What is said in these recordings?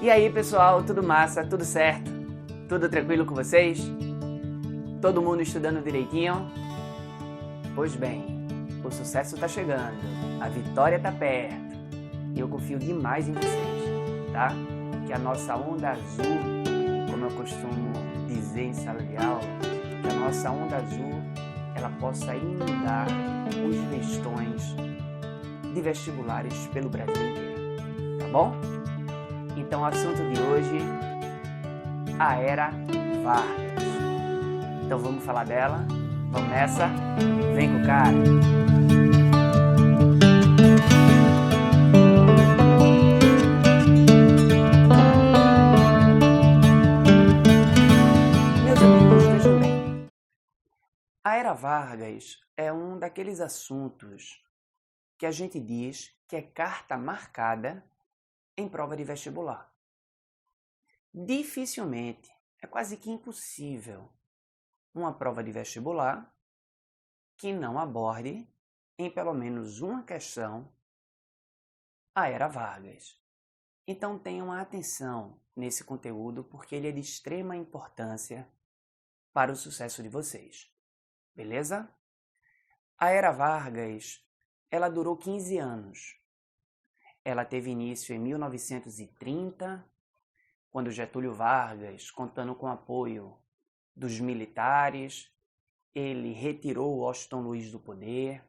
E aí, pessoal, tudo massa, tudo certo? Tudo tranquilo com vocês? Todo mundo estudando direitinho? Pois bem, o sucesso tá chegando, a vitória tá perto e eu confio demais em vocês, tá? Que a nossa onda azul, como eu costumo dizer em sala de aula, que a nossa onda azul, ela possa inundar os listões de vestibulares pelo Brasil inteiro, tá bom? Então, o assunto de hoje, a Era Vargas. Então, vamos falar dela? Vamos nessa? Vem com o cara! Meus amigos, vejam bem. A Era Vargas é um daqueles assuntos que a gente diz que é carta marcada em prova de vestibular. Dificilmente, é quase que impossível, uma prova de vestibular que não aborde, em pelo menos uma questão, a Era Vargas. Então tenham atenção nesse conteúdo, porque ele é de extrema importância para o sucesso de vocês. Beleza? A Era Vargas, ela durou 15 anos. Ela teve início em 1930, quando Getúlio Vargas, contando com o apoio dos militares, ele retirou Washington Luiz do poder,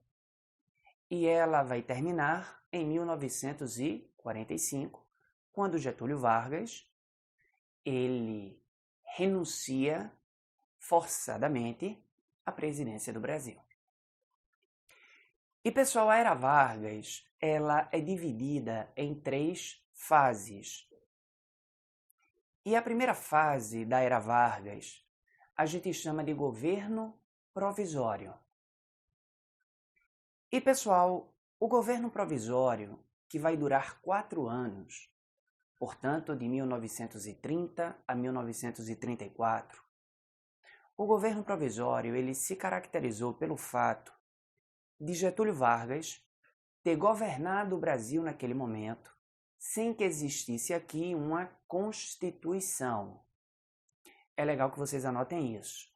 e ela vai terminar em 1945, quando Getúlio Vargas ele renuncia forçadamente à presidência do Brasil. E pessoal, a Era Vargas, ela é dividida em 3 fases. E a primeira fase da Era Vargas, a gente chama de governo provisório. E pessoal, o governo provisório, que vai durar 4 anos, portanto de 1930 a 1934, o governo provisório ele se caracterizou pelo fato de Getúlio Vargas ter governado o Brasil naquele momento sem que existisse aqui uma Constituição. É legal que vocês anotem isso.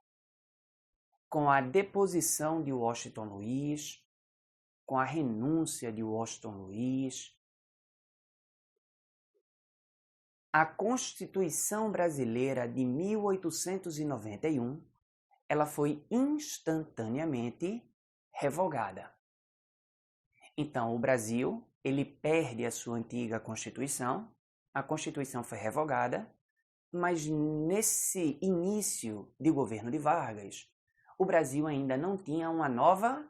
Com a deposição de Washington Luiz, com a renúncia de Washington Luiz, a Constituição Brasileira de 1891, ela foi instantaneamente revogada. Então, o Brasil, ele perde a sua antiga Constituição, a Constituição foi revogada, mas nesse início de governo de Vargas, o Brasil ainda não tinha uma nova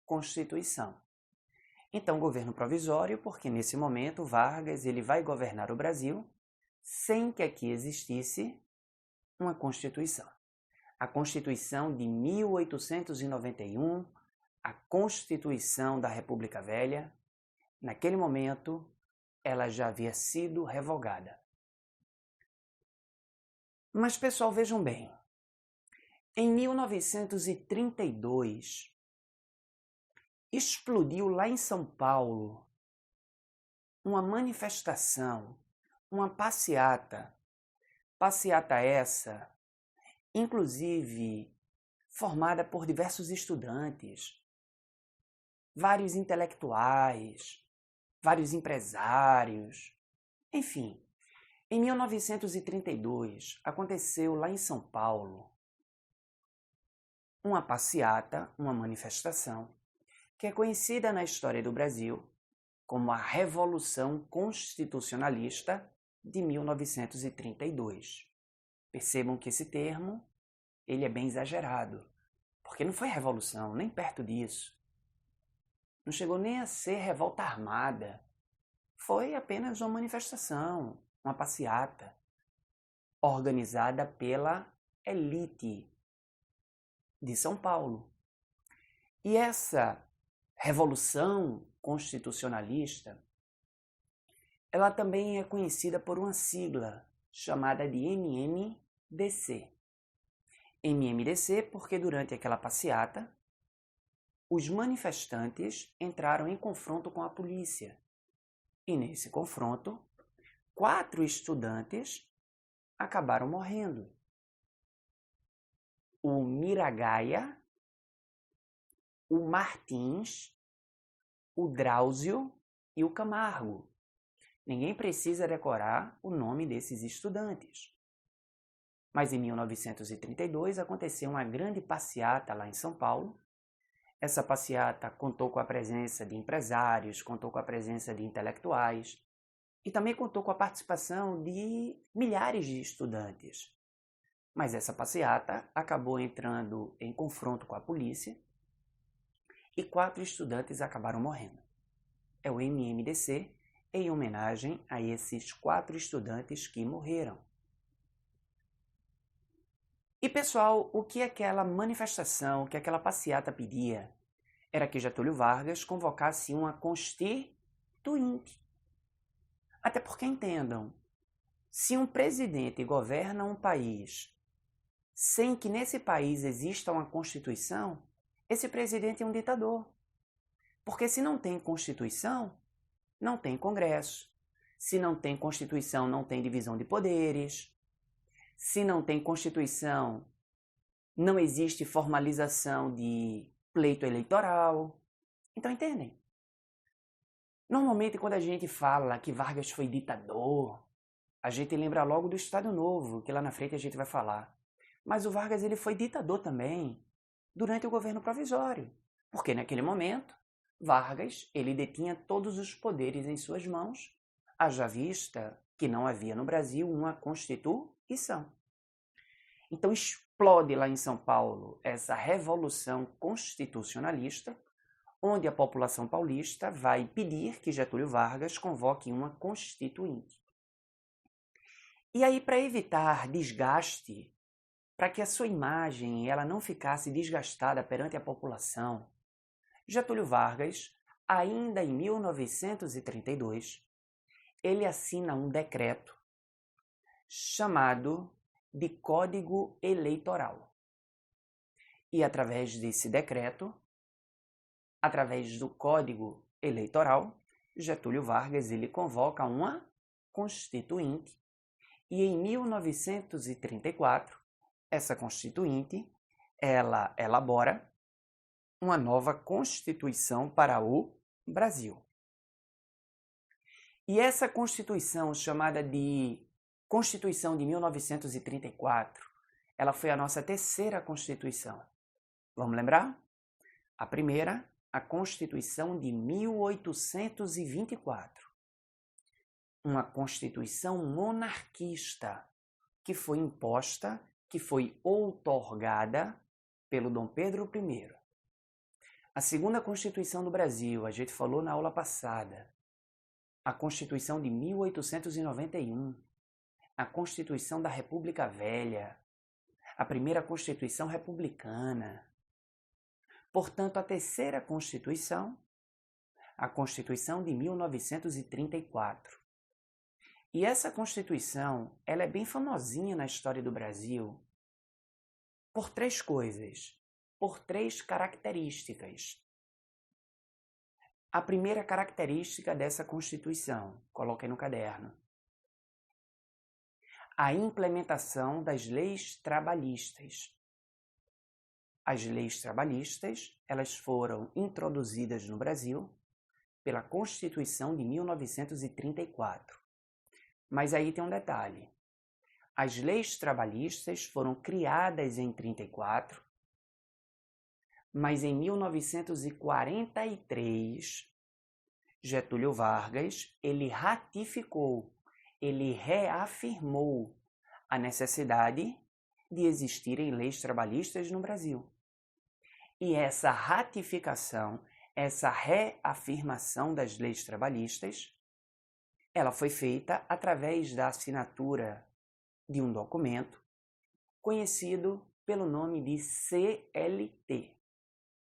Constituição. Então, governo provisório, porque nesse momento Vargas ele vai governar o Brasil sem que aqui existisse uma Constituição. A Constituição de 1891, a Constituição da República Velha, naquele momento, ela já havia sido revogada. Mas, pessoal, vejam bem. Em 1932, explodiu lá em São Paulo uma manifestação, uma passeata. Passeata essa, inclusive, formada por diversos estudantes, vários intelectuais, vários empresários, enfim. Em 1932, aconteceu lá em São Paulo uma passeata, uma manifestação, que é conhecida na história do Brasil como a Revolução Constitucionalista de 1932. Percebam que esse termo ele é bem exagerado, porque não foi revolução, nem perto disso. Não chegou nem a ser revolta armada. Foi apenas uma manifestação, uma passeata, organizada pela elite de São Paulo. E essa Revolução Constitucionalista, ela também é conhecida por uma sigla chamada de MMDC. MMDC porque durante aquela passeata, os manifestantes entraram em confronto com a polícia. E nesse confronto, 4 estudantes acabaram morrendo. O Miragaia, o Martins, o Drauzio e o Camargo. Ninguém precisa decorar o nome desses estudantes. Mas em 1932 aconteceu uma grande passeata lá em São Paulo. Essa passeata contou com a presença de empresários, contou com a presença de intelectuais e também contou com a participação de milhares de estudantes. Mas essa passeata acabou entrando em confronto com a polícia e 4 estudantes acabaram morrendo. É o MMDC em homenagem a esses 4 estudantes que morreram. E pessoal, o que aquela manifestação, o que aquela passeata pedia era que Getúlio Vargas convocasse uma constituinte. Até porque entendam, se um presidente governa um país sem que nesse país exista uma constituição, esse presidente é um ditador. Porque se não tem constituição, não tem congresso. Se não tem constituição, não tem divisão de poderes. Se não tem constituição, não existe formalização de pleito eleitoral. Então entendem? Normalmente quando a gente fala que Vargas foi ditador, a gente lembra logo do Estado Novo, que lá na frente a gente vai falar. Mas o Vargas ele foi ditador também durante o governo provisório, porque naquele momento Vargas ele detinha todos os poderes em suas mãos, haja vista que não havia no Brasil uma Constituição. Então explode lá em São Paulo essa revolução constitucionalista, onde a população paulista vai pedir que Getúlio Vargas convoque uma constituinte. E aí, para evitar desgaste, para que a sua imagem ela não ficasse desgastada perante a população, Getúlio Vargas, ainda em 1932, ele assina um decreto chamado de Código Eleitoral. E através desse decreto, através do Código Eleitoral, Getúlio Vargas ele convoca uma constituinte e em 1934 essa constituinte ela elabora uma nova Constituição para o Brasil. E essa Constituição, chamada de Constituição de 1934, ela foi a nossa terceira Constituição. Vamos lembrar? A primeira, a Constituição de 1824. Uma Constituição monarquista que foi imposta, que foi outorgada pelo Dom Pedro I. A segunda Constituição do Brasil, a gente falou na aula passada, a Constituição de 1891, a Constituição da República Velha, a primeira Constituição republicana. Portanto, a terceira Constituição, a Constituição de 1934. E essa Constituição, ela é bem famosinha na história do Brasil por 3 coisas, por 3 características. A primeira característica dessa Constituição, coloquei no caderno, a implementação das leis trabalhistas. As leis trabalhistas, elas foram introduzidas no Brasil pela Constituição de 1934. Mas aí tem um detalhe. As leis trabalhistas foram criadas em 1934, mas em 1943, Getúlio Vargas, ele ratificou, ele reafirmou a necessidade de existirem leis trabalhistas no Brasil. E essa ratificação, essa reafirmação das leis trabalhistas, ela foi feita através da assinatura de um documento conhecido pelo nome de CLT,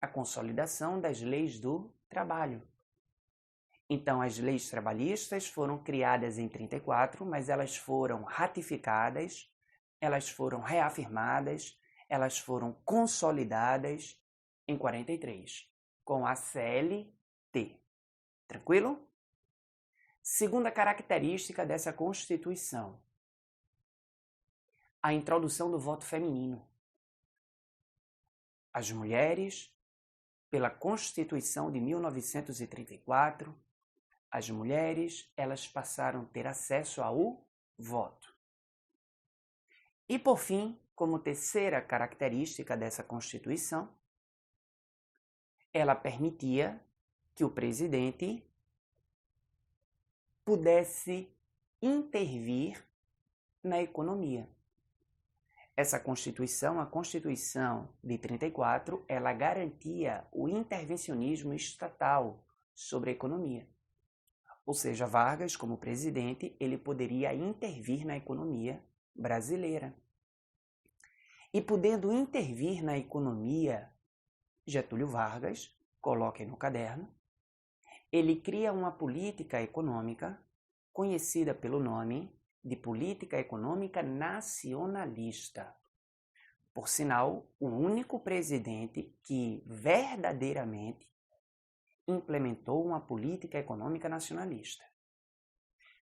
a Consolidação das Leis do Trabalho. Então, as leis trabalhistas foram criadas em 1934, mas elas foram ratificadas, elas foram reafirmadas, elas foram consolidadas em 1943, com a CLT. Tranquilo? Segunda característica dessa Constituição: a introdução do voto feminino. As mulheres, pela Constituição de 1934, as mulheres, elas passaram a ter acesso ao voto. E, por fim, como terceira característica dessa Constituição, ela permitia que o presidente pudesse intervir na economia. Essa Constituição, a Constituição de 34, ela garantia o intervencionismo estatal sobre a economia. Ou seja, Vargas, como presidente, ele poderia intervir na economia brasileira. E podendo intervir na economia, Getúlio Vargas, coloque no caderno, ele cria uma política econômica conhecida pelo nome de política econômica nacionalista. Por sinal, o único presidente que verdadeiramente implementou uma política econômica nacionalista.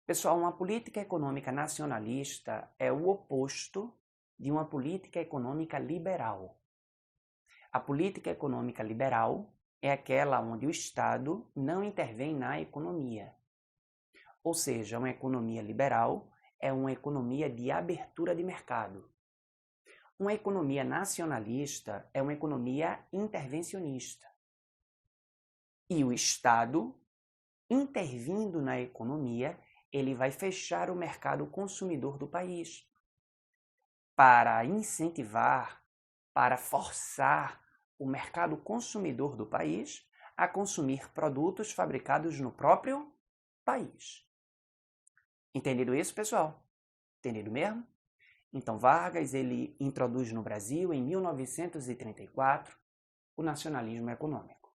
Pessoal, uma política econômica nacionalista é o oposto de uma política econômica liberal. A política econômica liberal é aquela onde o Estado não intervém na economia. Ou seja, uma economia liberal é uma economia de abertura de mercado. Uma economia nacionalista é uma economia intervencionista. E o Estado, intervindo na economia, ele vai fechar o mercado consumidor do país para incentivar, para forçar o mercado consumidor do país a consumir produtos fabricados no próprio país. Entendido isso, pessoal? Entendido mesmo? Então, Vargas, ele introduz no Brasil, em 1934, o nacionalismo econômico.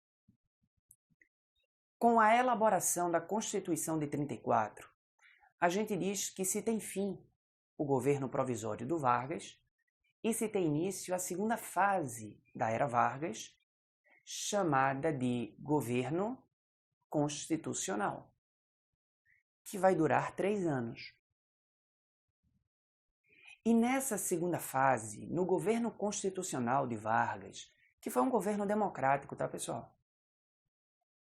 Com a elaboração da Constituição de 34, a gente diz que se tem fim o governo provisório do Vargas e se tem início a segunda fase da era Vargas, chamada de governo constitucional, que vai durar 3 anos. E nessa segunda fase, no governo constitucional de Vargas, que foi um governo democrático, tá, pessoal?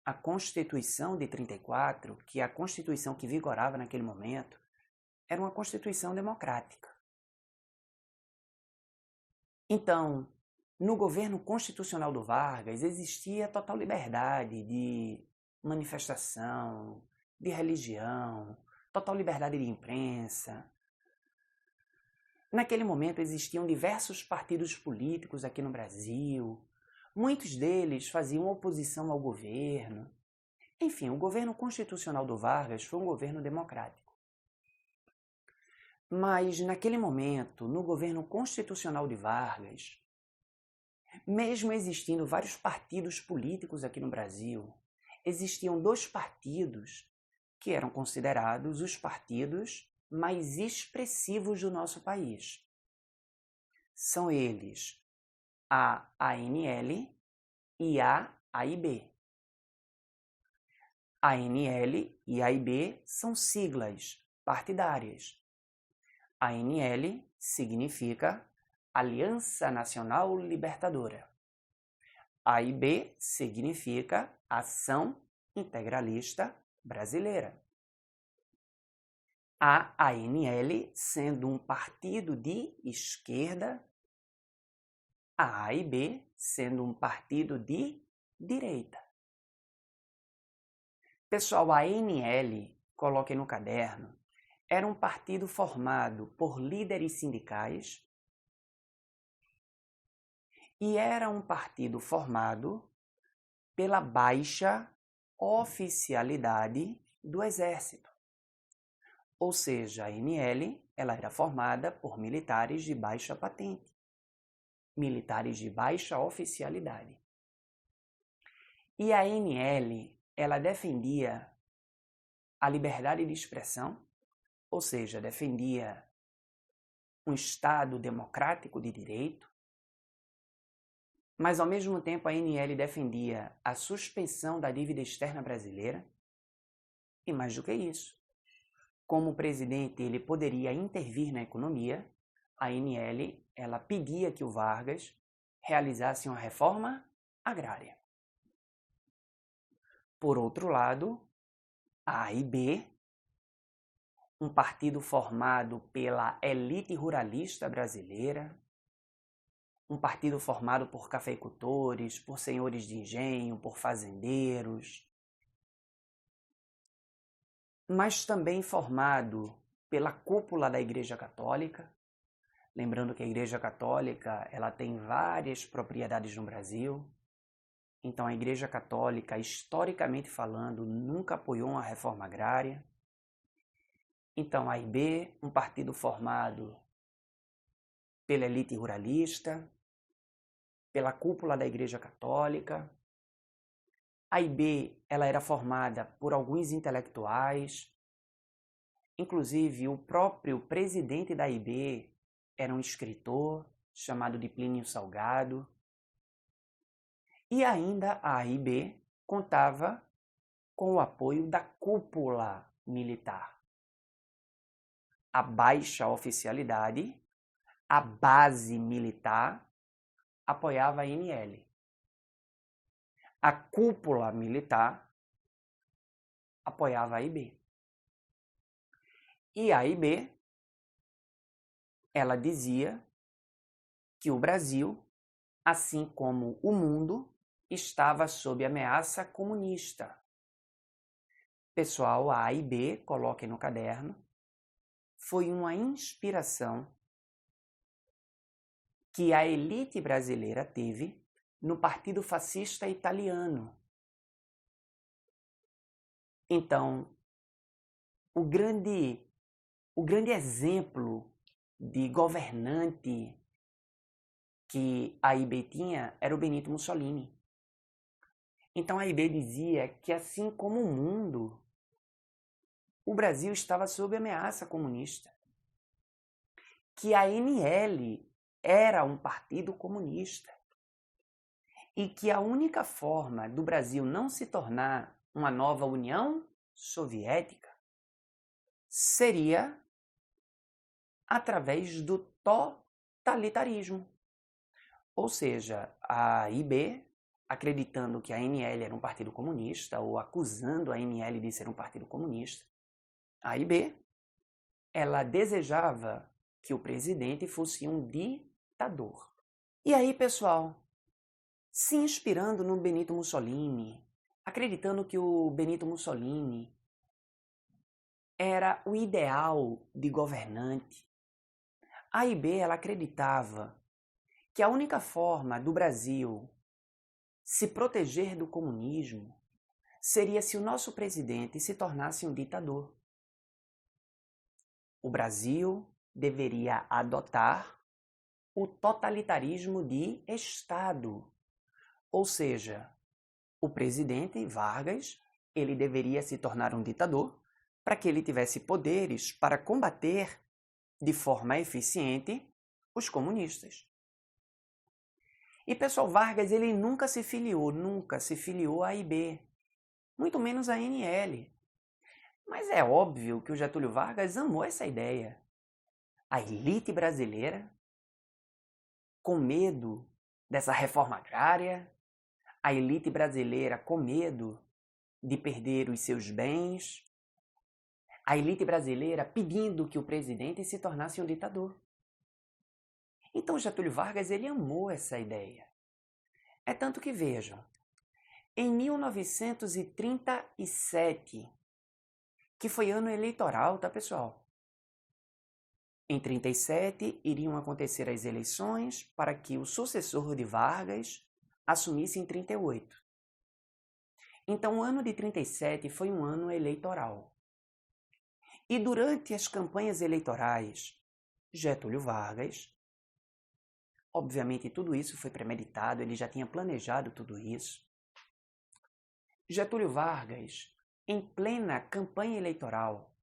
A Constituição de 34, que é a Constituição que vigorava naquele momento, era uma Constituição democrática. Então, no governo constitucional do Vargas existia total liberdade de manifestação, de religião, total liberdade de imprensa. Naquele momento existiam diversos partidos políticos aqui no Brasil. Muitos deles faziam oposição ao governo. Enfim, o governo constitucional do Vargas foi um governo democrático. Mas, naquele momento, no governo constitucional de Vargas, mesmo existindo vários partidos políticos aqui no Brasil, existiam 2 partidos que eram considerados os partidos mais expressivos do nosso país. São eles a ANL e a AIB. A ANL e a AIB são siglas partidárias. A ANL significa Aliança Nacional Libertadora. A AIB significa Ação Integralista Brasileira. A ANL sendo um partido de esquerda, a AIB sendo um partido de direita. Pessoal, a ANL, coloquem no caderno, era um partido formado por líderes sindicais e era um partido formado pela baixa oficialidade do Exército. Ou seja, a ANL ela era formada por militares de baixa patente, militares de baixa oficialidade. E a ANL ela defendia a liberdade de expressão, ou seja, defendia um Estado democrático de direito, mas ao mesmo tempo a ANL defendia a suspensão da dívida externa brasileira, E mais do que isso, como o presidente ele poderia intervir na economia, a ANL ela pedia que o Vargas realizasse uma reforma agrária. Por outro lado, a AIB, um partido formado pela elite ruralista brasileira, um partido formado por cafeicultores, por senhores de engenho, por fazendeiros, mas também formado pela cúpula da Igreja Católica. Lembrando que a Igreja Católica ela tem várias propriedades no Brasil. Então a Igreja Católica, historicamente falando, nunca apoiou uma reforma agrária. Então a AIB, um partido formado pela elite ruralista, pela cúpula da Igreja Católica. A AIB ela era formada por alguns intelectuais, inclusive o próprio presidente da AIB era um escritor chamado de Plínio Salgado. E ainda a AIB contava com o apoio da cúpula militar. A baixa oficialidade, a base militar, apoiava a ANL. A cúpula militar apoiava a AIB. E a AIB, ela dizia que o Brasil, assim como o mundo, estava sob ameaça comunista. Pessoal, a AIB, coloquem no caderno, foi uma inspiração que a elite brasileira teve no Partido Fascista Italiano. Então, o grande exemplo de governante que a AIB tinha era o Benito Mussolini. Então a AIB dizia que, assim como o mundo, o Brasil estava sob ameaça comunista. Que a ANL era um partido comunista. E que a única forma do Brasil não se tornar uma nova União Soviética seria através do totalitarismo. Ou seja, a AIB, acreditando que a ANL era um partido comunista, ou acusando a ANL de ser um partido comunista, a AIB, ela desejava que o presidente fosse um ditador. E aí, pessoal, se inspirando no Benito Mussolini, acreditando que o Benito Mussolini era o ideal de governante, a AIB ela acreditava que a única forma do Brasil se proteger do comunismo seria se o nosso presidente se tornasse um ditador. O Brasil deveria adotar o totalitarismo de Estado. Ou seja, o presidente Vargas, ele deveria se tornar um ditador para que ele tivesse poderes para combater de forma eficiente os comunistas. E, pessoal, Vargas ele nunca se filiou à AIB, muito menos à ANL. Mas é óbvio que o Getúlio Vargas amou essa ideia. A elite brasileira, com medo dessa reforma agrária, a elite brasileira com medo de perder os seus bens, a elite brasileira pedindo que o presidente se tornasse um ditador. Então Getúlio Vargas ele amou essa ideia. É tanto que vejam, em 1937, que foi ano eleitoral, tá, pessoal? Em 37 iriam acontecer as eleições para que o sucessor de Vargas assumisse em 38. Então o ano de 37 foi um ano eleitoral. E durante as campanhas eleitorais, Getúlio Vargas, obviamente tudo isso foi premeditado, ele já tinha planejado tudo isso. Getúlio Vargas, em plena campanha eleitoral,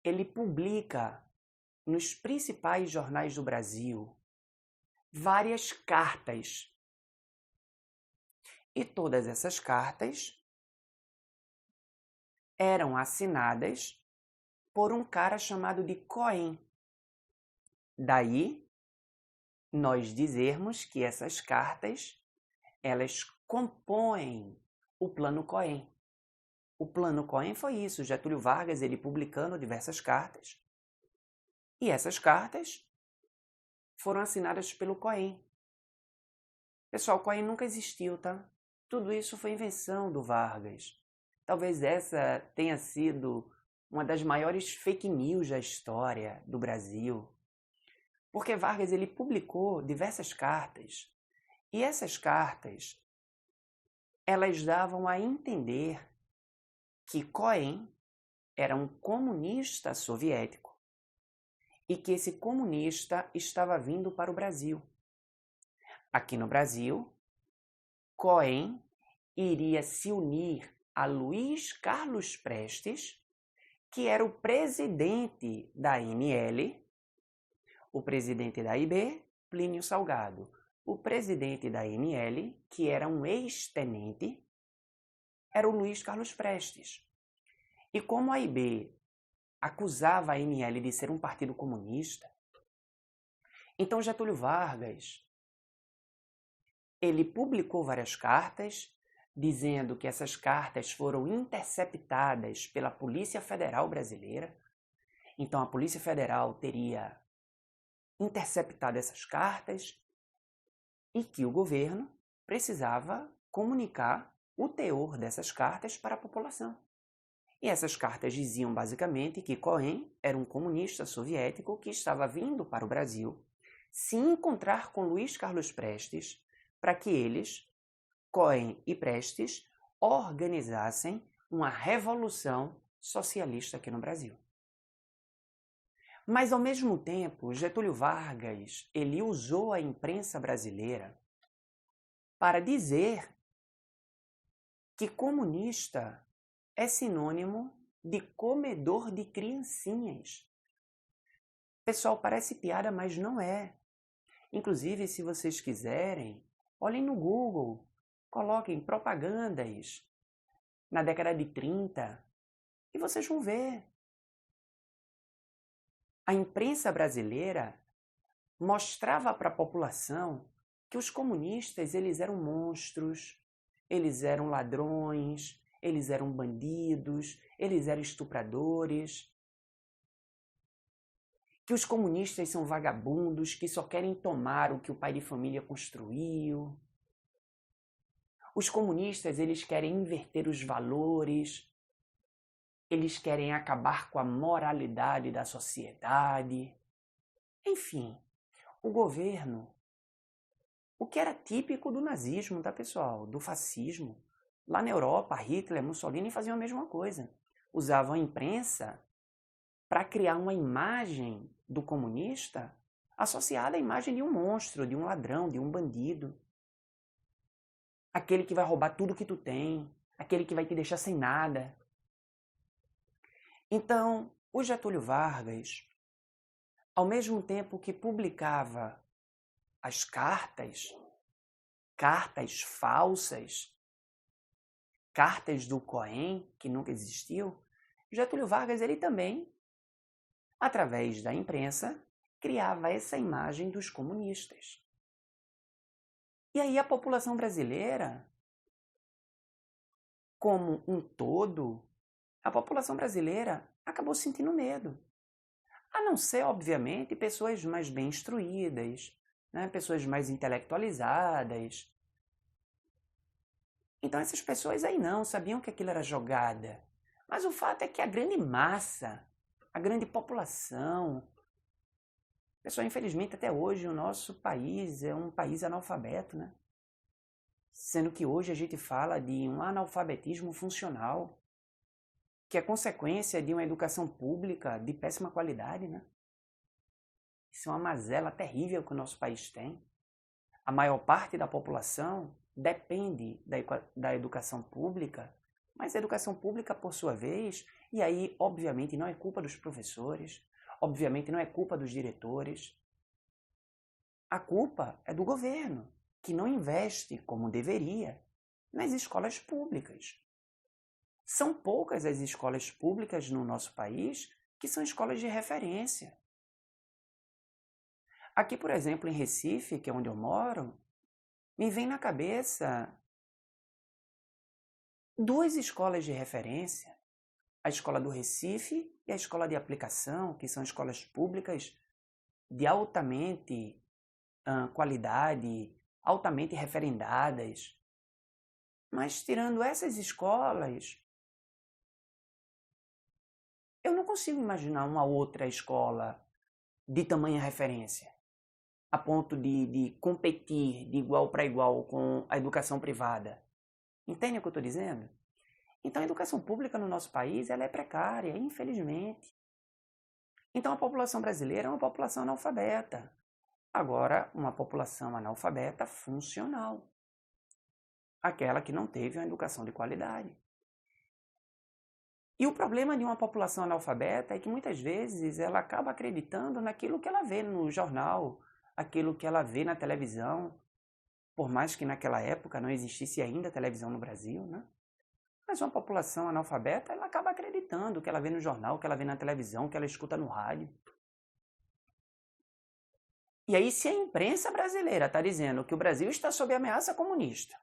ele publica nos principais jornais do Brasil várias cartas. E todas essas cartas eram assinadas por um cara chamado de Cohen. Daí, nós dizermos que essas cartas, elas compõem o Plano Cohen. O Plano Cohen foi isso, Getúlio Vargas, ele publicando diversas cartas. E essas cartas foram assinadas pelo Cohen. Pessoal, o Cohen nunca existiu, tá? Tudo isso foi invenção do Vargas. Talvez essa tenha sido uma das maiores fake news da história do Brasil. Porque Vargas ele publicou diversas cartas. E essas cartas, elas davam a entender que Cohen era um comunista soviético e que esse comunista estava vindo para o Brasil. Aqui no Brasil, Cohen iria se unir a Luiz Carlos Prestes, que era o presidente da ANL, o presidente da IB, Plínio Salgado, o presidente da ANL, que era um ex-tenente, era o Luiz Carlos Prestes. E como a IB acusava a ANL de ser um partido comunista, então Getúlio Vargas ele publicou várias cartas dizendo que essas cartas foram interceptadas pela Polícia Federal Brasileira. Então a Polícia Federal teria interceptado essas cartas e que o governo precisava comunicar o teor dessas cartas para a população. E essas cartas diziam basicamente que Cohen era um comunista soviético que estava vindo para o Brasil se encontrar com Luiz Carlos Prestes para que eles, Cohen e Prestes, organizassem uma revolução socialista aqui no Brasil. Mas, ao mesmo tempo, Getúlio Vargas ele usou a imprensa brasileira para dizer que comunista é sinônimo de comedor de criancinhas. Pessoal, parece piada, mas não é. Inclusive, se vocês quiserem, olhem no Google, coloquem propagandas na década de 30 e vocês vão ver. A imprensa brasileira mostrava para a população que os comunistas eles eram monstros, eles eram ladrões, eles eram bandidos, eles eram estupradores, que os comunistas são vagabundos, que só querem tomar o que o pai de família construiu. Os comunistas eles querem inverter os valores, eles querem acabar com a moralidade da sociedade. Enfim, o governo, o que era típico do nazismo, tá, pessoal? Do fascismo. Lá na Europa, Hitler, Mussolini faziam a mesma coisa. Usavam a imprensa para criar uma imagem do comunista associada à imagem de um monstro, de um ladrão, de um bandido. Aquele que vai roubar tudo que tu tem, aquele que vai te deixar sem nada. Então, o Getúlio Vargas, ao mesmo tempo que publicava as cartas falsas, cartas do Cohen, que nunca existiu, Getúlio Vargas ele também, através da imprensa, criava essa imagem dos comunistas. E aí a população brasileira, como um todo, a população brasileira acabou sentindo medo. A não ser, obviamente, pessoas mais bem instruídas, né? Pessoas mais intelectualizadas. Então essas pessoas aí não sabiam que aquilo era jogada. Mas o fato é que a grande massa, a grande população, pessoal, infelizmente até hoje o nosso país é um país analfabeto, né? Sendo que hoje a gente fala de um analfabetismo funcional, que é consequência de uma educação pública de péssima qualidade, né? Isso é uma mazela terrível que o nosso país tem. A maior parte da população depende da educação pública, mas a educação pública, por sua vez, e aí, obviamente, não é culpa dos professores, obviamente, não é culpa dos diretores. A culpa é do governo, que não investe como deveria nas escolas públicas. São poucas as escolas públicas no nosso país que são escolas de referência. Aqui, por exemplo, em Recife, que é onde eu moro, me vem na cabeça duas escolas de referência. A Escola do Recife e a Escola de Aplicação, que são escolas públicas de altamente qualidade, altamente referendadas. Mas tirando essas escolas, eu não consigo imaginar uma outra escola de tamanha referência, a ponto de competir de igual para igual com a educação privada. Entende o que eu estou dizendo? Então a educação pública no nosso país ela é precária, infelizmente. Então a população brasileira é uma população analfabeta. Agora, uma população analfabeta funcional. Aquela que não teve uma educação de qualidade. E o problema de uma população analfabeta é que muitas vezes ela acaba acreditando naquilo que ela vê no jornal, aquilo que ela vê na televisão, por mais que naquela época não existisse ainda televisão no Brasil, né? Mas uma população analfabeta, ela acaba acreditando o que ela vê no jornal, o que ela vê na televisão, o que ela escuta no rádio. E aí, se a imprensa brasileira está dizendo que o Brasil está sob ameaça comunista,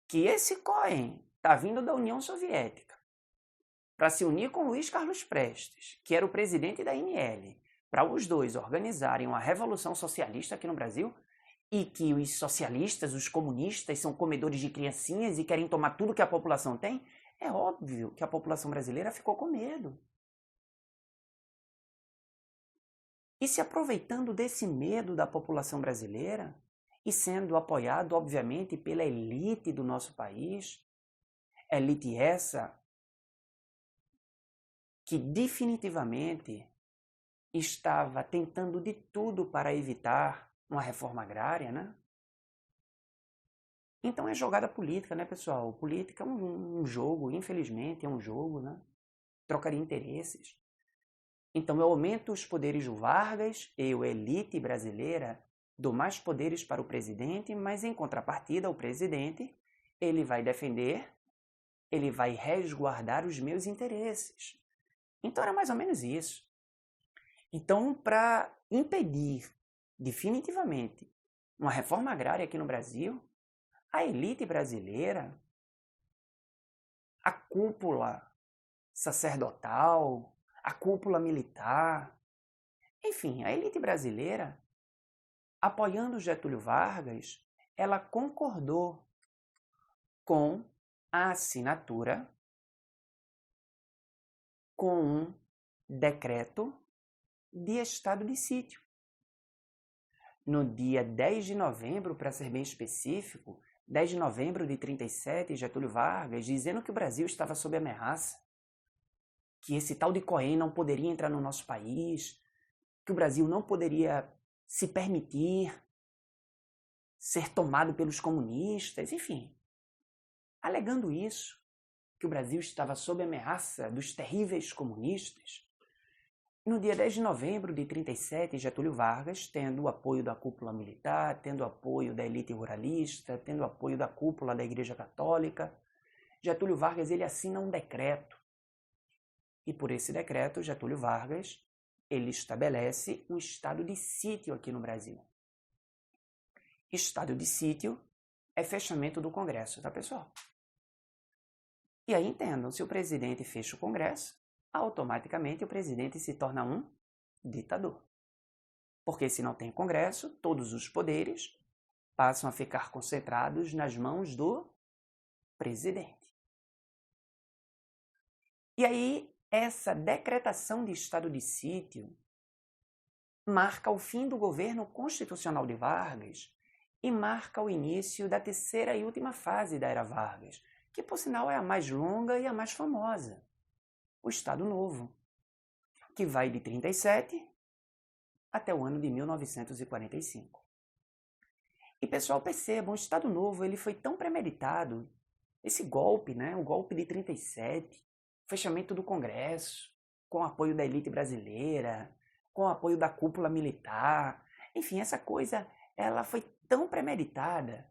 que esse Cohen está vindo da União Soviética para se unir com Luiz Carlos Prestes, que era o presidente da INL, para os dois organizarem uma revolução socialista aqui no Brasil, e que os socialistas, os comunistas, são comedores de criancinhas e querem tomar tudo que a população tem, é óbvio que a população brasileira ficou com medo. E se aproveitando desse medo da população brasileira, e sendo apoiado, obviamente, pela elite do nosso país, elite essa que definitivamente estava tentando de tudo para evitar uma reforma agrária, né? Então é jogada política, né, pessoal? Política é um jogo, infelizmente, é um jogo, né? Troca de interesses. Então eu aumento os poderes do Vargas, eu, elite brasileira, dou mais poderes para o presidente, mas em contrapartida, o presidente, ele vai defender, ele vai resguardar os meus interesses. Então era mais ou menos isso. Então, para impedir definitivamente uma reforma agrária aqui no Brasil, a elite brasileira, a cúpula sacerdotal, a cúpula militar, enfim, a elite brasileira, apoiando Getúlio Vargas, ela concordou com a assinatura com um decreto de estado de sítio. No dia 10 de novembro, para ser bem específico, 10 de novembro de 1937, Getúlio Vargas, dizendo que o Brasil estava sob ameaça, que esse tal de Cohen não poderia entrar no nosso país, que o Brasil não poderia se permitir ser tomado pelos comunistas, enfim. Alegando isso, que o Brasil estava sob ameaça dos terríveis comunistas, no dia 10 de novembro de 1937, Getúlio Vargas, tendo o apoio da cúpula militar, tendo o apoio da elite ruralista, tendo o apoio da cúpula da Igreja Católica, Getúlio Vargas ele assina um decreto. E por esse decreto, Getúlio Vargas ele estabelece um estado de sítio aqui no Brasil. Estado de sítio é fechamento do Congresso, tá, pessoal? E aí entendam, se o presidente fecha o Congresso, automaticamente o presidente se torna um ditador. Porque se não tem Congresso, todos os poderes passam a ficar concentrados nas mãos do presidente. E aí, essa decretação de estado de sítio marca o fim do governo constitucional de Vargas e marca o início da terceira e última fase da era Vargas, que por sinal é a mais longa e a mais famosa. O Estado Novo, que vai de 1937 até o ano de 1945. E pessoal, percebam, o Estado Novo ele foi tão premeditado, esse golpe, né, o golpe de 1937, o fechamento do Congresso, com o apoio da elite brasileira, com o apoio da cúpula militar, enfim, essa coisa ela foi tão premeditada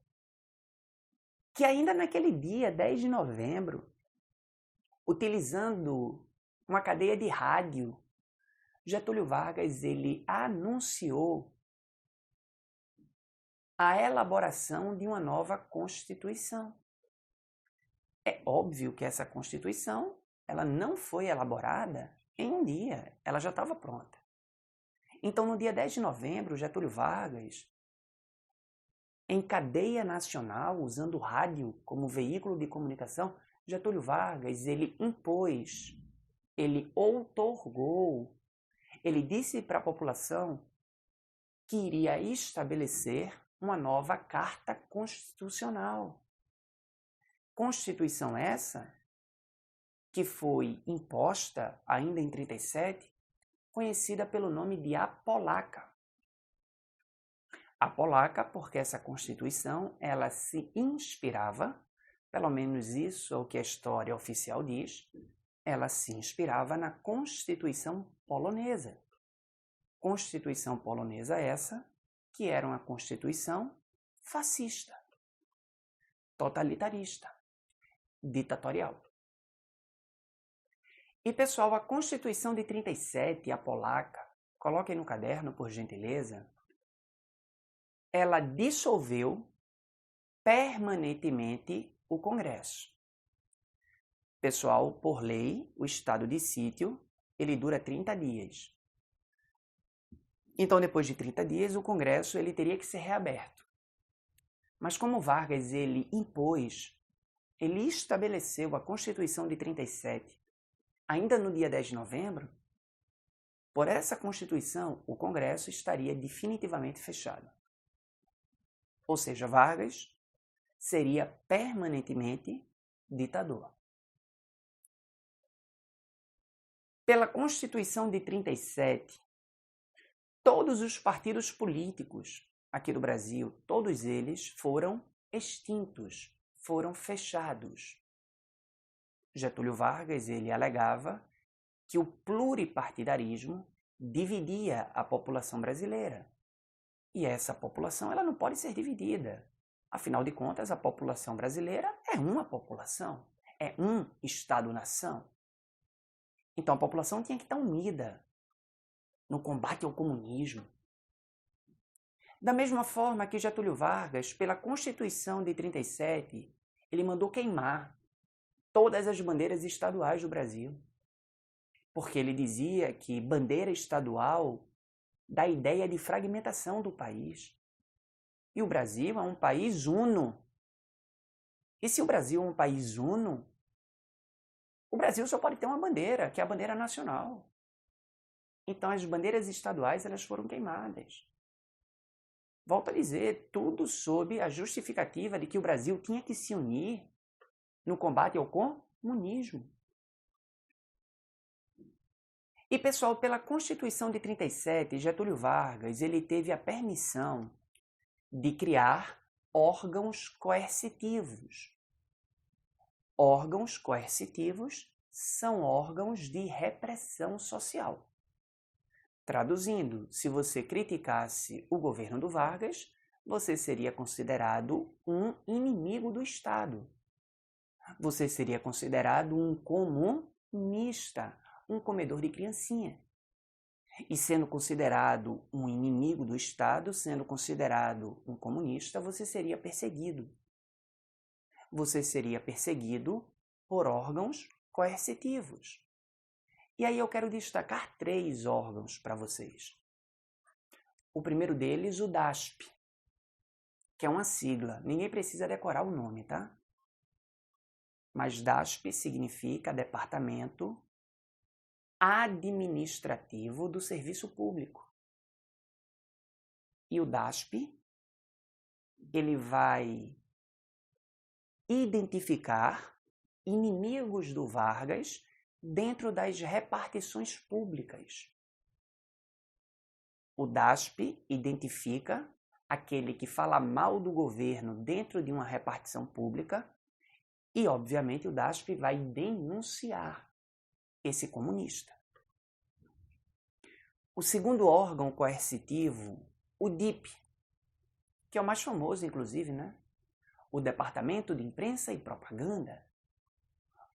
que ainda naquele dia, 10 de novembro, utilizando uma cadeia de rádio, Getúlio Vargas ele anunciou a elaboração de uma nova Constituição. É óbvio que essa Constituição ela não foi elaborada em um dia, ela já estava pronta. Então, no dia 10 de novembro, Getúlio Vargas, em cadeia nacional, usando o rádio como veículo de comunicação, Getúlio Vargas ele impôs, ele outorgou, ele disse para a população que iria estabelecer uma nova Carta Constitucional. Constituição essa que foi imposta ainda em 37, conhecida pelo nome de Apolaca. Apolaca porque essa Constituição ela se inspirava, pelo menos isso é o que a história oficial diz, ela se inspirava na Constituição polonesa. Constituição polonesa essa que era uma Constituição fascista, totalitarista, ditatorial. E, pessoal, a Constituição de 37, a polaca, coloquem no caderno, por gentileza, ela dissolveu permanentemente o Congresso. Pessoal, por lei, o estado de sítio, ele dura 30 dias. Então, depois de 30 dias, o Congresso ele teria que ser reaberto. Mas como Vargas ele impôs, ele estabeleceu a Constituição de 37, ainda no dia 10 de novembro, por essa Constituição, o Congresso estaria definitivamente fechado. Ou seja, Vargas seria permanentemente ditador. Pela Constituição de 37, todos os partidos políticos aqui do Brasil, todos eles foram extintos, foram fechados. Getúlio Vargas ele alegava que o pluripartidarismo dividia a população brasileira. E essa população ela não pode ser dividida. Afinal de contas, a população brasileira é uma população, é um Estado-nação. Então a população tinha que estar unida no combate ao comunismo. Da mesma forma que Getúlio Vargas, pela Constituição de 37, ele mandou queimar todas as bandeiras estaduais do Brasil. Porque ele dizia que bandeira estadual dá ideia de fragmentação do país. E o Brasil é um país uno. E se o Brasil é um país uno, o Brasil só pode ter uma bandeira, que é a bandeira nacional. Então as bandeiras estaduais elas foram queimadas. Volto a dizer, tudo sob a justificativa de que o Brasil tinha que se unir no combate ao comunismo. E, pessoal, pela Constituição de 37, Getúlio Vargas ele teve a permissão de criar órgãos coercitivos. Órgãos coercitivos são órgãos de repressão social. Traduzindo, se você criticasse o governo do Vargas, você seria considerado um inimigo do Estado. Você seria considerado um comunista, um comedor de criancinha. E sendo considerado um inimigo do Estado, sendo considerado um comunista, você seria perseguido. Você seria perseguido por órgãos coercitivos. E aí eu quero destacar 3 órgãos para vocês. O primeiro deles, o DASP, que é uma sigla. Ninguém precisa decorar o nome, tá? Mas DASP significa Departamento Administrativo do Serviço Público. E o DASP, ele vai identificar inimigos do Vargas dentro das repartições públicas. O DASP identifica aquele que fala mal do governo dentro de uma repartição pública e, obviamente, o DASP vai denunciar esse comunista. O segundo órgão coercitivo, o DIP, que é o mais famoso, inclusive, né? O Departamento de Imprensa e Propaganda.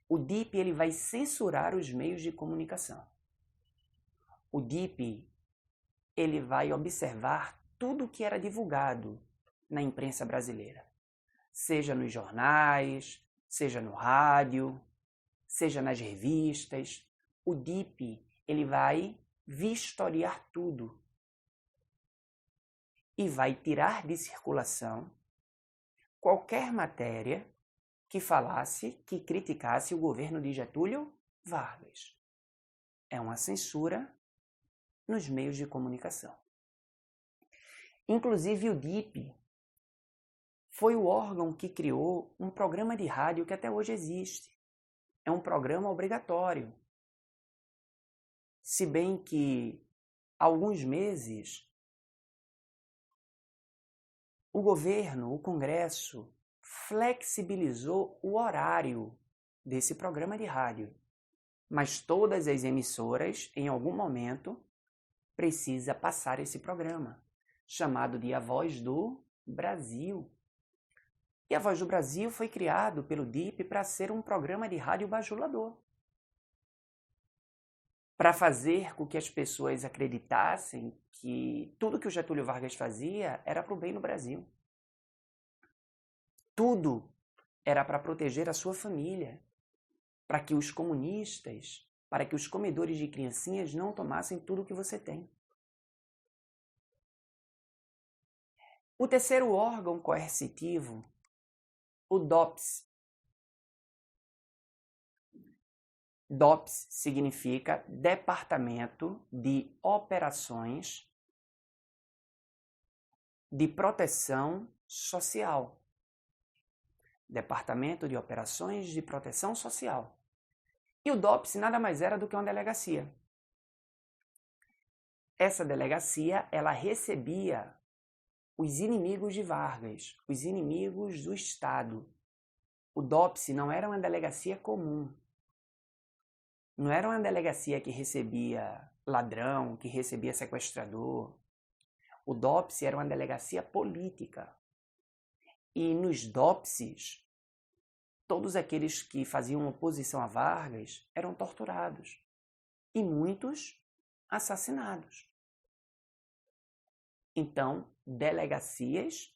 o DIP ele vai censurar os meios de comunicação. O DIP ele vai observar tudo que era divulgado na imprensa brasileira, seja nos jornais, seja no rádio, seja nas revistas. O DIP ele vai vistoriar tudo e vai tirar de circulação qualquer matéria que falasse, que criticasse o governo de Getúlio Vargas. É uma censura nos meios de comunicação. Inclusive o DIP foi o órgão que criou um programa de rádio que até hoje existe. É um programa obrigatório. Se bem que há alguns meses o governo, o Congresso, flexibilizou o horário desse programa de rádio. Mas todas as emissoras, em algum momento, precisam passar esse programa, chamado de A Voz do Brasil. E A Voz do Brasil foi criado pelo DIP para ser um programa de rádio bajulador, para fazer com que as pessoas acreditassem que tudo que o Getúlio Vargas fazia era para o bem do Brasil. Tudo era para proteger a sua família, para que os comunistas, para que os comedores de criancinhas não tomassem tudo que você tem. O terceiro órgão coercitivo, o DOPS. DOPS significa Departamento de Operações de Proteção Social. Departamento de Operações de Proteção Social. E o DOPS nada mais era do que uma delegacia. Essa delegacia, ela recebia os inimigos de Vargas, os inimigos do Estado. O DOPS não era uma delegacia comum. Não era uma delegacia que recebia ladrão, que recebia sequestrador. O DOPS era uma delegacia política. E nos DOPSes, todos aqueles que faziam oposição a Vargas eram torturados. E muitos assassinados. Então, delegacias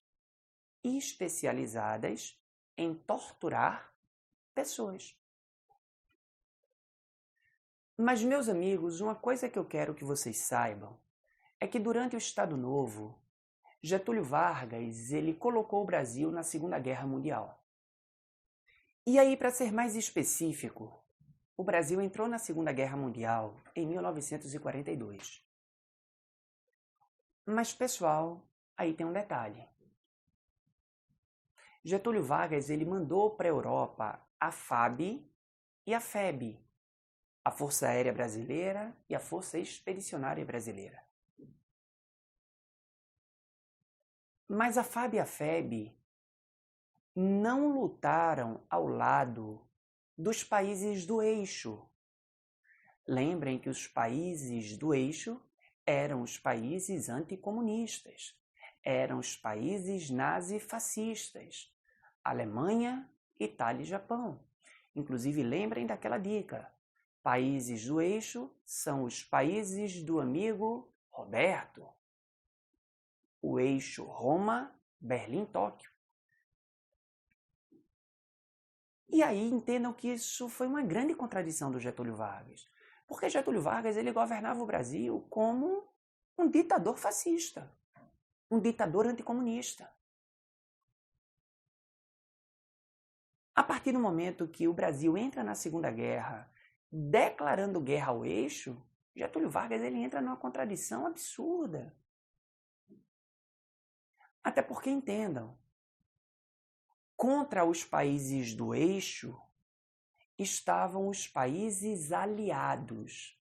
especializadas em torturar pessoas. Mas, meus amigos, uma coisa que eu quero que vocês saibam é que durante o Estado Novo, Getúlio Vargas ele colocou o Brasil na Segunda Guerra Mundial. E aí, para ser mais específico, o Brasil entrou na Segunda Guerra Mundial em 1942. Mas, pessoal, aí tem um detalhe. Getúlio Vargas ele mandou para a Europa a FAB e a FEB, a Força Aérea Brasileira e a Força Expedicionária Brasileira. Mas a FAB e a FEB não lutaram ao lado dos países do eixo. Lembrem que os países do eixo eram os países anticomunistas, eram os países nazifascistas, Alemanha, Itália e Japão. Inclusive, lembrem daquela dica. Países do eixo são os países do amigo Roberto. O eixo Roma, Berlim, Tóquio. E aí entendam que isso foi uma grande contradição do Getúlio Vargas. Porque Getúlio Vargas ele governava o Brasil como um ditador fascista, um ditador anticomunista. A partir do momento que o Brasil entra na Segunda Guerra, declarando guerra ao eixo, Getúlio Vargas ele entra numa contradição absurda. Até porque, entendam, contra os países do eixo estavam os países aliados.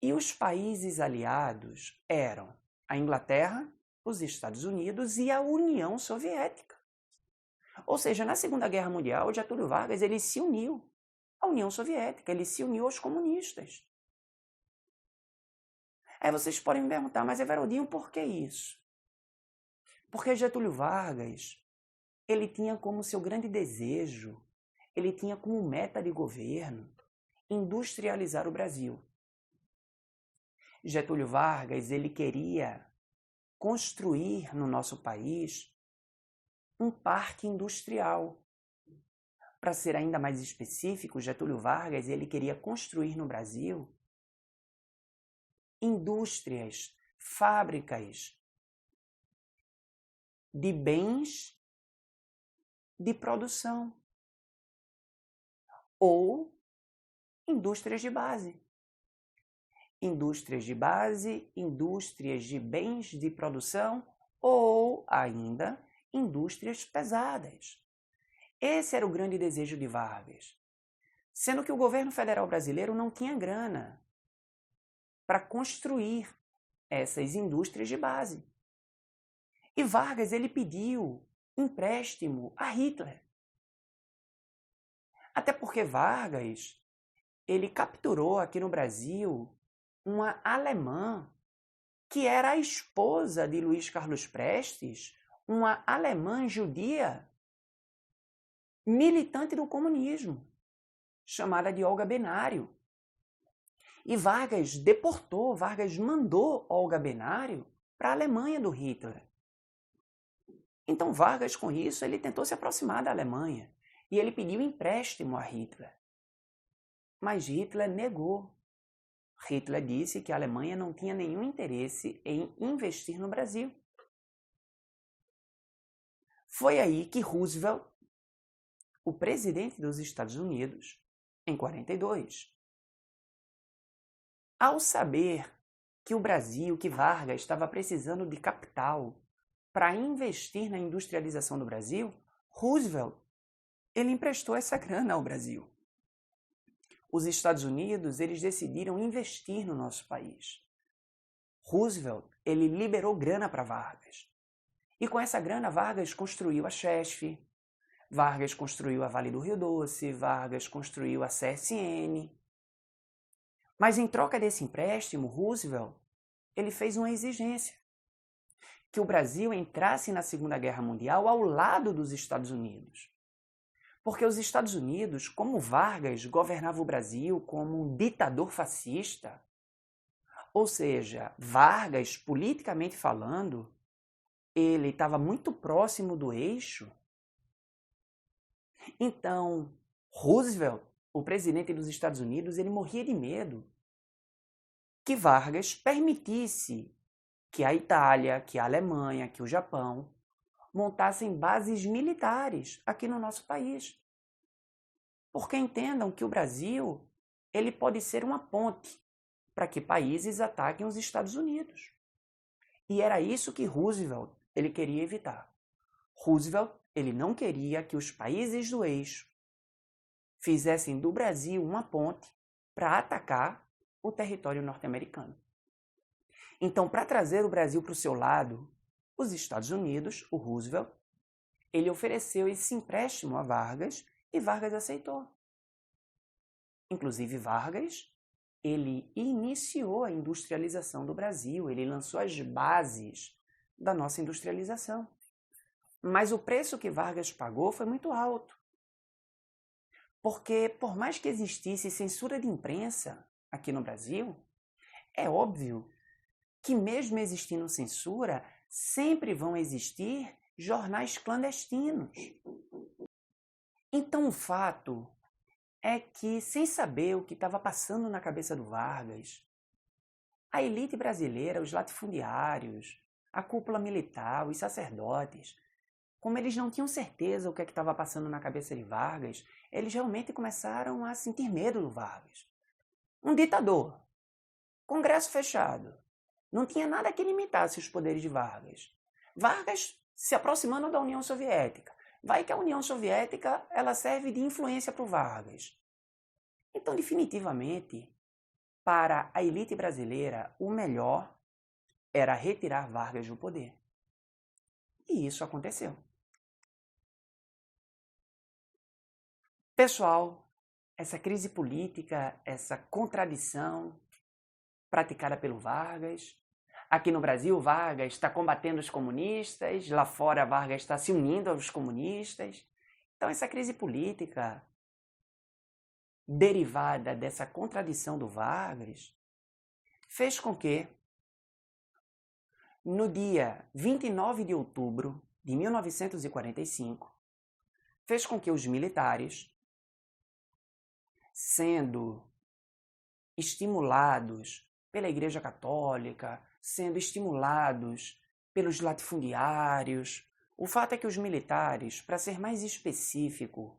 E os países aliados eram a Inglaterra, os Estados Unidos e a União Soviética. Ou seja, na Segunda Guerra Mundial, Getúlio Vargas ele se uniu à União Soviética, ele se uniu aos comunistas. Aí vocês podem me perguntar, mas Everaldinho, por que isso? Porque Getúlio Vargas ele tinha como seu grande desejo ele tinha como meta de governo industrializar o Brasil. Getúlio Vargas, ele queria construir no nosso país um parque industrial. Para ser ainda mais específico, Getúlio Vargas, ele queria construir no Brasil indústrias, fábricas de bens de produção ou indústrias de base. Indústrias de base, indústrias de bens de produção ou ainda indústrias pesadas. Esse era o grande desejo de Vargas, sendo que o governo federal brasileiro não tinha grana para construir essas indústrias de base. E Vargas ele pediu empréstimo a Hitler. Até porque Vargas ele capturou aqui no Brasil uma alemã que era a esposa de Luiz Carlos Prestes, uma alemã judia militante do comunismo, chamada de Olga Benário. E Vargas deportou, Vargas mandou Olga Benário para a Alemanha do Hitler. Então Vargas, com isso, ele tentou se aproximar da Alemanha e ele pediu empréstimo a Hitler. Mas Hitler negou. Hitler disse que a Alemanha não tinha nenhum interesse em investir no Brasil. Foi aí que Roosevelt, o presidente dos Estados Unidos, em 42, ao saber que o Brasil, que Vargas estava precisando de capital para investir na industrialização do Brasil, Roosevelt, ele emprestou essa grana ao Brasil. Os Estados Unidos, eles decidiram investir no nosso país. Roosevelt, ele liberou grana para Vargas. E com essa grana, Vargas construiu a Chesf, Vargas construiu a Vale do Rio Doce, Vargas construiu a CSN. Mas em troca desse empréstimo, Roosevelt, ele fez uma exigência, que o Brasil entrasse na Segunda Guerra Mundial ao lado dos Estados Unidos. Porque os Estados Unidos, como Vargas governava o Brasil como um ditador fascista, ou seja, Vargas, politicamente falando, ele estava muito próximo do eixo. Então, Roosevelt, o presidente dos Estados Unidos, ele morria de medo que Vargas permitisse que a Itália, que a Alemanha, que o Japão montassem bases militares aqui no nosso país. Porque entendam que o Brasil ele pode ser uma ponte para que países ataquem os Estados Unidos. E era isso que Roosevelt ele queria evitar. Roosevelt ele não queria que os países do eixo fizessem do Brasil uma ponte para atacar o território norte-americano. Então, para trazer o Brasil para o seu lado, os Estados Unidos, o Roosevelt, ele ofereceu esse empréstimo a Vargas e Vargas aceitou. Inclusive, Vargas, ele iniciou a industrialização do Brasil, ele lançou as bases da nossa industrialização. Mas o preço que Vargas pagou foi muito alto. Porque, por mais que existisse censura de imprensa aqui no Brasil, é óbvio que mesmo existindo censura, sempre vão existir jornais clandestinos. Então o fato é que, sem saber o que estava passando na cabeça do Vargas, a elite brasileira, os latifundiários, a cúpula militar, os sacerdotes, como eles não tinham certeza o que estava passando na cabeça de Vargas, eles realmente começaram a sentir medo do Vargas. Um ditador, Congresso fechado, não tinha nada que limitasse os poderes de Vargas. Vargas se aproximando da União Soviética. Vai que a União Soviética ela serve de influência para o Vargas. Então, definitivamente, para a elite brasileira, o melhor era retirar Vargas do poder. E isso aconteceu. Pessoal, essa crise política, essa contradição praticada pelo Vargas. Aqui no Brasil, Vargas está combatendo os comunistas, lá fora Vargas está se unindo aos comunistas. Então essa crise política, derivada dessa contradição do Vargas, fez com que, no dia 29 de outubro de 1945, fez com que os militares, sendo estimulados pela Igreja Católica, sendo estimulados pelos latifundiários, o fato é que os militares, para ser mais específico,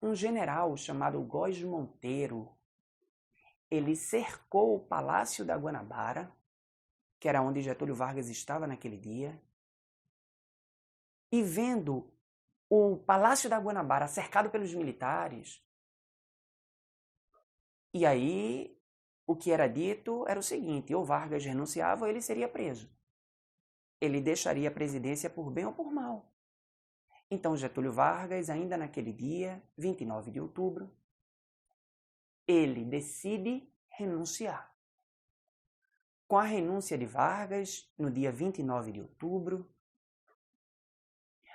um general chamado Góes Monteiro, ele cercou o Palácio da Guanabara, que era onde Getúlio Vargas estava naquele dia, e vendo o Palácio da Guanabara cercado pelos militares, e aí o que era dito era o seguinte: ou Vargas renunciava ou ele seria preso. Ele deixaria a presidência por bem ou por mal. Então Getúlio Vargas, ainda naquele dia, 29 de outubro, ele decide renunciar. Com a renúncia de Vargas, no dia 29 de outubro,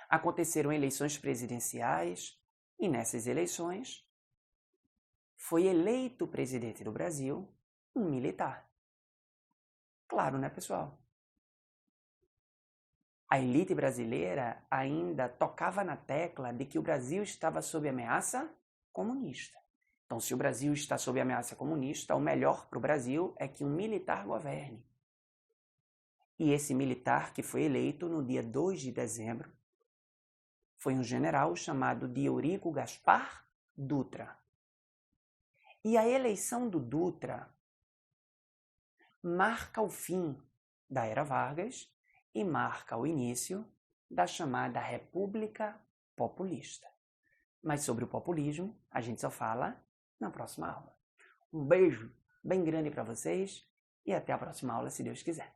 aconteceram eleições presidenciais e nessas eleições foi eleito presidente do Brasil um militar. Claro, né, pessoal? A elite brasileira ainda tocava na tecla de que o Brasil estava sob ameaça comunista. Então, se o Brasil está sob ameaça comunista, o melhor para o Brasil é que um militar governe. E esse militar que foi eleito no dia 2 de dezembro foi um general chamado Eurico Gaspar Dutra. E a eleição do Dutra marca o fim da era Vargas e marca o início da chamada República Populista. Mas sobre o populismo, a gente só fala na próxima aula. Um beijo bem grande para vocês e até a próxima aula, se Deus quiser.